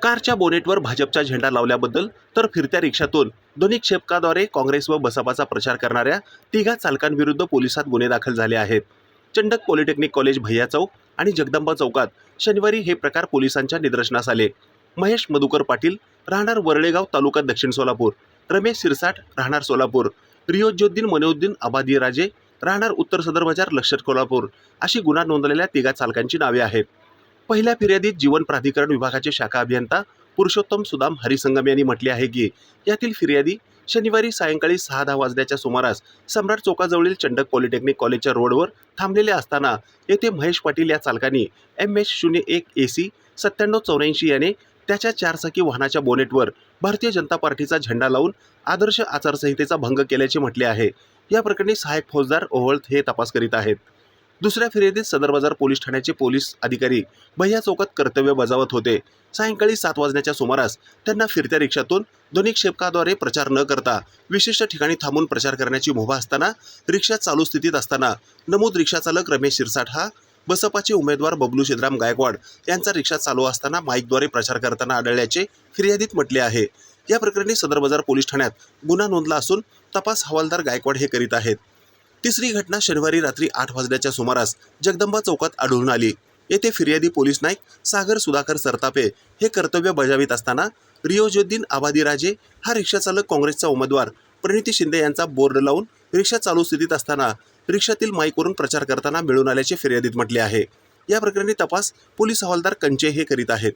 कारच्या बोनेटवर भाजपचा झेंडा लावल्याबद्दल तर फिरत्या रिक्षातून ध्वनिक्षेपकाद्वारे काँग्रेस व बसपाचा प्रचार करणाऱ्या तिघा चालकांविरुद्ध पोलिसात गुन्हे दाखल झाले आहेत। चंडक पॉलिटेक्निक कॉलेज भैया चौक आणि जगदंबा चौकात शनिवारी हे प्रकार पोलिसांच्या निदर्शनास आले। महेश मधुकर पाटील राहणार वरळेगाव तालुका दक्षिण सोलापूर, रमेश सिरसाट राहणार सोलापूर, रियोजुद्दीन मनोद्दीन आबादी राजे राहणार उत्तर सदर बाजार लष्कर कोल्हापूर अशी गुन्हा नोंदवलेल्या तिघा चालकांची नावे आहेत। पहिल्या फिर्यादीत जीवन प्राधिकरण विभागाचे शाखा अभियंता पुरुषोत्तम सुदाम हरिसंगम यांनी म्हटले आहे की यातील फिर्यादी शनिवारी सायंकाळी 6:10 वाजण्याच्या सुमारास सम्राट चौकाजवळील चंडक पॉलिटेक्निक कॉलेजच्या रोडवर थांबलेले असताना येथे महेश पाटील या चालकांनी MS01AC 9784 याने त्याच्या चारचाकी वाहनाच्या बोनेटवर भारतीय जनता पार्टीचा झेंडा लावून आदर्श आचारसंहितेचा भंग केल्याचे म्हटले आहे। या प्रकरणी सहाय्यक फौजदार ओवळत हे तपास करीत आहेत। दुसऱ्या फिर्यादीत सदर बाजार पोलीस ठाण्याचे पोलीस अधिकारी भैया चौकात कर्तव्य बजावत होते। सायंकाळी 7 वाजण्याच्या सुमारास त्यांना फिरत्या रिक्षातून ध्वनिक्षेपकाद्वारे प्रचार न करता विशिष्ट ठिकाणी थांबून प्रचार करण्याची मुभा असताना रिक्षा चालू स्थितीत असताना नमूद रिक्षाचालक रमेश सिरसाट हा बसपाचे उमेदवार बबलू सिद्धराम गायकवाड यांचा रिक्षा चालू असताना माईकद्वारे प्रचार करताना आढळल्याचे फिर्यादीत म्हटले आहे। या प्रकरणी सदर बाजार पोलीस ठाण्यात गुन्हा नोंदला असून तपास हवालदार गायकवाड हे करीत आहेत। तिसरी घटना शनिवारी रात्री 8 वाजण्याच्या सुमारास जगदंबा चौकात आढळून आली। येथे फिर्यादी पोलीस नाईक सागर सुधाकर सरतापे हे कर्तव्य बजावित असताना रियोजुद्दीन आबादी राजे हा रिक्षाचालक काँग्रेसचा उमेदवार प्रणिती शिंदे यांचा बोर्ड लावून रिक्षा चालू स्थितीत असताना रिक्षातील माईकवरून प्रचार करताना मिळून आल्याचे फिर्यादीत म्हटले आहे। या प्रकरणी तपास पोलीस हवालदार कंचे हे करीत आहेत।